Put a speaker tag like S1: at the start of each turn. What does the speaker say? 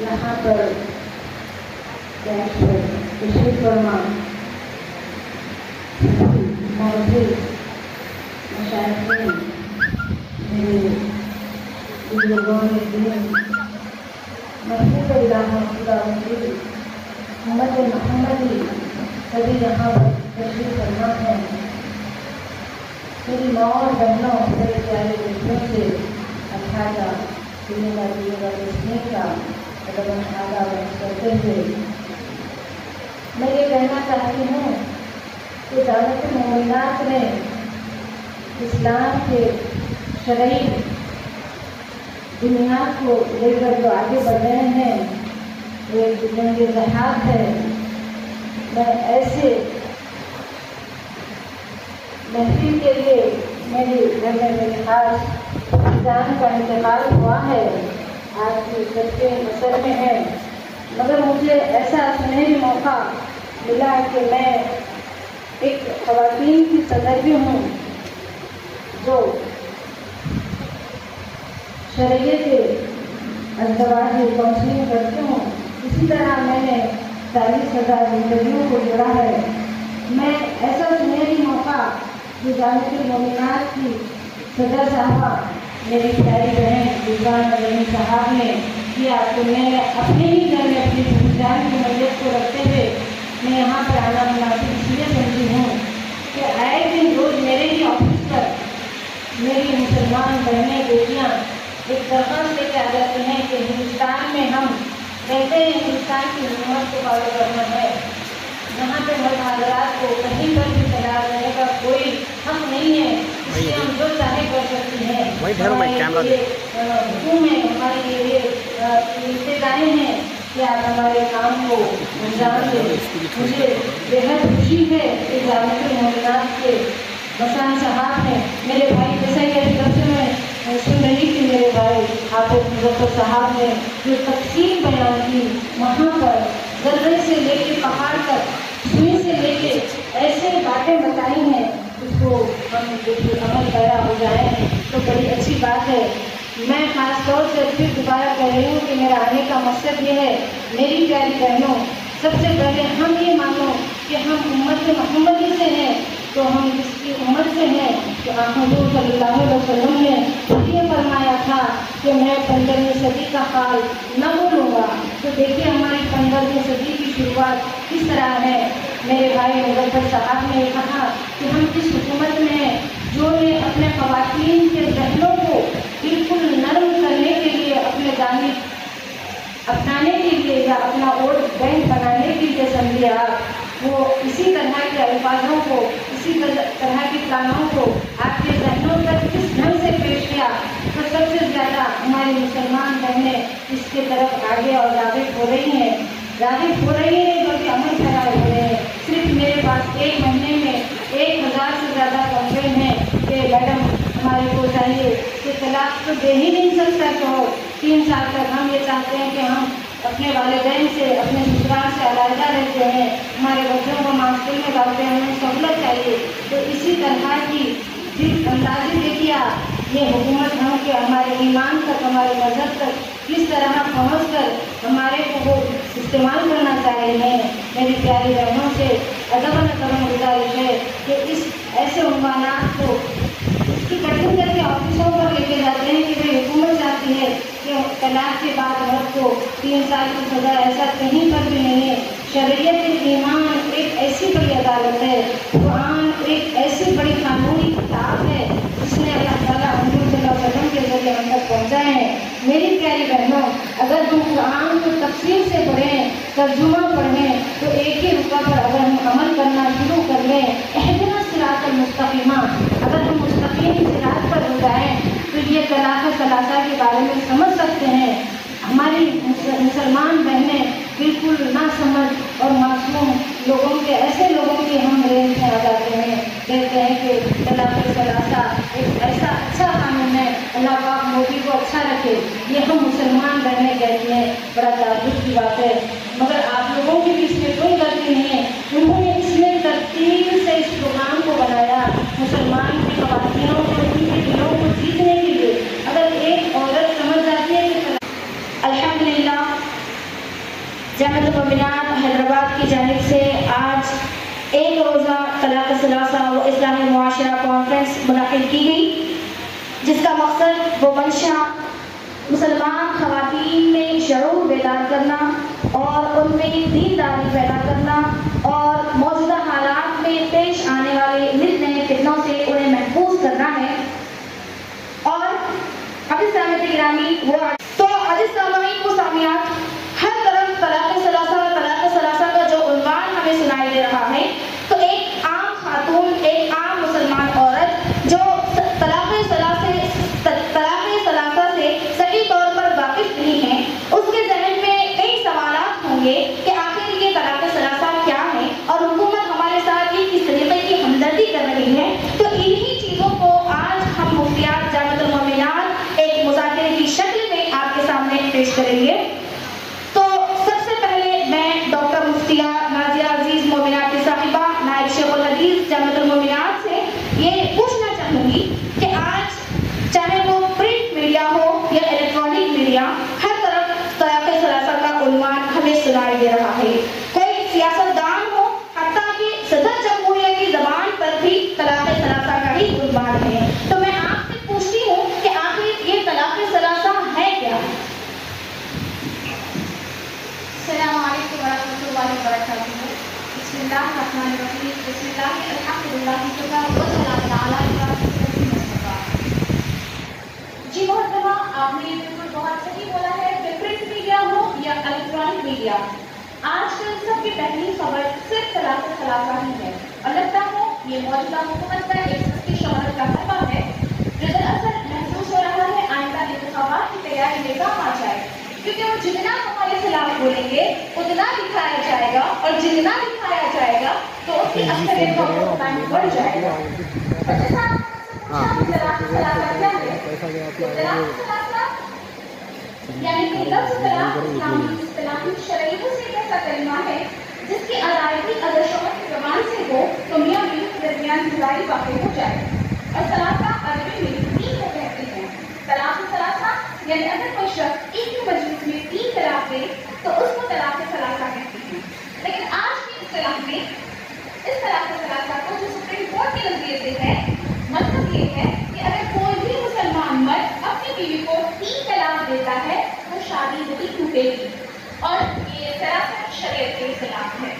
S1: यहाँ पर तशरीफ फरमा मौजूद मशाइख़ मेरे बुजुर्गों ने दीन महबूब इलाहा खुदा उम्मत मुहम्मदी सभी यहाँ पर तशरीफ फरमा है। मेरी माँ और बहनों, मेरे प्यारे बच्चों से अच्छा दिएगा देखने का कदम आगा करते हुए मैं ये कहना चाहती हूँ कि जामिअतुल मोमिनात में इस्लाम के शरई बुनियाद को लेकर जो आगे बढ़ रहे हैं वो एक जंग जिहाद है। मैं ऐसे महफिल के लिए मेरी खास जान का इंतकाल हुआ है, आज की सबके मसर में है, मगर मुझे ऐसा सुनहरी मौका मिला कि मैं एक ख़वातीन की सदर भी हूँ जो शरीयत के अज़दवाज काउंसलिंग करती हूँ। इसी तरह मैंने 40,000 ज़िंदगियों को जोड़ा है। मैं ऐसा सुनहरी मौका जो जामिअतुल मोमिनात की सदर साहबा मेरी प्यारी बहन रिजवान रहीम साहब ने किया तो मैंने अपने ही घर में अपनी जान की मदद को रखते हुए मैं यहाँ पर आना मुनासिब इसलिए समझी हूँ कि आए दिन रोज़ मेरे ही ऑफिस पर मेरी मुसलमान बहनें बेटियाँ एक दरख्वास्त लेके आ जाती हैं कि हिंदुस्तान में हम कहते हैं हिंदुस्तान की हुकूमत को फॉलो करना है, यहाँ पे मर्द हज़रात को कहीं पर भी तैयार रहने का कोई हक नहीं है, इसलिए हम जो चाहे कर सकती हैं। हुक्म है हमारी ये इब्तिदाएँ हैं कि आप हमारे काम को अंजाम दें। मुझे बेहद खुशी है कि जामिअतुल मोमिनात के मसान साहब ने मेरे भाई जैसा कि अभी तक से मैं सुन रही थी, मेरे भाई हाफिज़ मुज़फ़्फ़र साहब ने जो तफसील बयान की, वहाँ पर जर्रे से लेके पहाड़ तक, सुई से लेके ऐसे बातें बताई हैं, उसको हम देखिए अमल पैरा हो जाए तो बड़ी अच्छी बात है। मैं ख़ास तौर से फिर दोबारा कह रही हूँ कि मेरा आने का मकसद ये है, मेरी प्यारी बहनों, सबसे पहले हम ये मानो कि हम उम्मत मुहम्मदी से हैं, तो हम जिसकी उम्मत से हैं तो हुज़ूर सल्लल्लाहु अलैहि वसल्लम ने ये फरमाया था कि मैं 15वीं सदी का हाल न भूलूँगा। तो देखिए हमारी 15वीं सदी की शुरुआत किस तरह है। मेरे भाई मुज़फ़्फ़र साहब ने कहा कि हम किस हुकूमत में हैं जो ने अपने ख़वातीन के जहनों को बिल्कुल नरम करने के लिए, अपने दानी अपनाने के लिए या अपना वोट बैंक बनाने के लिए समझिए आप, वो इसी तरह के अल्फाजों को, इसी तरह के कानों को आपके जहनों तक किस ढंग से पेश किया। तो सबसे ज़्यादा हमारी मुसलमान बहनें इसके तरफ आगे और राग़िब हो रही हैं, राग़िब हो रही हैं, बल्कि अमल पैरा हो रहे हैं। सिर्फ मेरे पास एक महीने में 1000 से ज़्यादा कंप्लेन है कि मैडम हमारे को चाहिए कि तलाक तो दे ही नहीं सकता, तो 3 साल तक हम ये चाहते हैं कि हम अपने वालिदैन से, अपने ससुराल से अलहदा रहते हैं, हमारे बच्चों को मास्टर में डालते हैं, हमें सहूलत चाहिए। तो इसी तरह की जिस अंदाज़े देखिए ये हुकूमत हम के हमारे ईमान तक, हमारे मज़हब तक किस तरह पहुँच कर हमारे को वो इस्तेमाल करना चाह रहे हैं। मेरी प्यारी बहनों से अदब करम गुजारिश है कि इस ऐसे उम्मानात को इसकी कटिंग करके ऑफिसों पर लेके जाते हैं कि भाई हुकूमत चाहती है कि तलाक के बाद मर्द को 3 साल की सज़ा, ऐसा कहीं पर भी नहीं है। शरीयत ईमान एक ऐसी बड़ी अदालत है, कुरान एक ऐसी बड़ी कानूनी किताब है जिसने अल्लाह ताला हुज़ूर सल्लल्लाहु अलैहि वसल्लम के ज़रिए हम तक पहुँचाए हैं। मेरी प्यारी बहनों, अगर हम कुरान को तफसील से पढ़ें, तर्जुमा पढ़ें, तो एक ही रुका पर अगर हम अमल करना शुरू कर लें, इहदिना सिरातल मुस्तक़ीमा, अगर हम मुस्तक़ीम सिरात पर हो जाएँ तो ये तलाक़ सलासा के बारे में समझ सकते हैं। हमारी मुसलमान बहनें बिल्कुल ना समझ और मासूम लोगों के, ऐसे लोगों के हम रेंज में आ जाते हैं, कहते हैं कि तलाक़ सलासा एक ऐसा अच्छा कानून है, अल्लाह पाक मोदी को अच्छा रखे, ये हम मुसलमान बहनें कहती हैं। बड़ा ताज्जुब की बात है, मगर आप लोगों की भी इसमें कोई गलती नहीं है। उन्होंने इसमें तरतीब से इस प्रोग्राम को बनाया, मुसलमान की ख़वातीनों को, उनके दिलों को जीतने के लिए। अगर एक औरत समझ जाती है कि अल्हम्दुलिल्लाह
S2: جامعۃ المومنات حیدرآباد کی جانب سے آج ایک روزہ طلاق ثلاثہ و اصلاح معاشرہ کانفرنس منعقد کی گئی، جس کا مقصد وہ منشا مسلمان خواتین میں شعور بیدار کرنا اور ان میں دینداری پیدا کرنا اور موجودہ حالات میں پیش آنے والے نت نئے فتنوں سے انہیں محفوظ کرنا ہے۔ اور عزیز سامعین گرامی تو عزیز سامعین و سامعات، ہر طرف طلاق ثلاثہ کا جو عنوان ہمیں سنائی دے رہا ہے، تو ایک عام خاتون، ایک عام مسلمان عورت جو طلاق ثلاثہ سے صحیح طور پر واقف نہیں ہے، اس کے ذہن میں کئی سوالات ہوں گے کہ آخر یہ طلاق ثلاثہ کیا ہے اور حکومت ہمارے ساتھ یہ کس طریقے کی ہمدردی کر رہی ہے۔ تو انہی چیزوں کو آج ہم مفتیات جامعۃ المومنات ایک مذاکرے کی شکل میں آپ کے سامنے پیش کریں گے۔ تو سب سے پہلے میں ڈاکٹر مفتیہ نازیہ عزیز مومنات کی صاحبہ نائب شیخ الحدیث جامعۃ المومنات سے یہ پوچھنا چاہوں گی کہ آج چاہے وہ پرنٹ میڈیا ہو یا الیکٹرانک میڈیا، ہر طرف طلاق ثلاثہ کا عنوان ہمیں سنائی دے رہا ہے۔ کوئی سیاستدان ہو، حتیٰ کہ صدر جمہوریہ کی زبان پر بھی طلاق ثلاثہ کا ہی عنوان ہے۔ تو میں آپ سے پوچھتی ہوں کہ آخر یہ طلاق ثلاثہ ہے کیا؟
S3: السلام علیکم ورحمۃ اللہ وبرکاتہ۔ بسم اللہ الرحمن الرحیم، بسم اللہ الحمدللہ والسلام علی جی محترمہ، آپ نے بالکل بہت صحیح بولا ہے کہ پرنٹ میڈیا ہو یا الیکٹرانک میڈیا، آج کل سب کی پہلی خبر صرف طلاق ثلاثہ ہی ہے، اور لگتا ہے یہ موجودہ حکومت کا ایک سستی شہرت کا حربہ ہے جو دراصل محسوس ہو رہا ہے آئندہ انتخابات کی تیاری میں کام آ جائے، کیونکہ وہ جتنا ہمارے خلاف بولیں گے اتنا دکھایا جائے گا، اور جتنا دکھایا جائے گا تو اس کی اکثریت کا مقدار بڑھ جائے گا۔ یعنی کہ لفظ طلاق اسلامی اصطلاحی شرعیوں سے ایک ایسا کلمہ ہے جس کی ادائیگی اگر شوہر کی زبان سے ہو تو میاں بیوی کے درمیان جدائی واقع ہو جائے، اور طلاق عربی میں تین کو کہتے ہیں۔ طلاق ثلاثہ یعنی اگر کوئی شخص ایک ہی مجلس میں تین طلاق دے تو اس کو طلاق ثلاثہ کہتے ہیں۔ لیکن آج کی اصطلاح میں اس طلاق ثلاثہ کو جو سپریم کورٹ کے نظریے سے ہے، مطلب یہ ہے کہ اگر کوئی بھی مسلمان مرد اپنی بیوی کو تین طلاق دیتا ہے تو شادی نہیں ٹوٹے گی، اور یہ سراسر شریعت کے خلاف ہے۔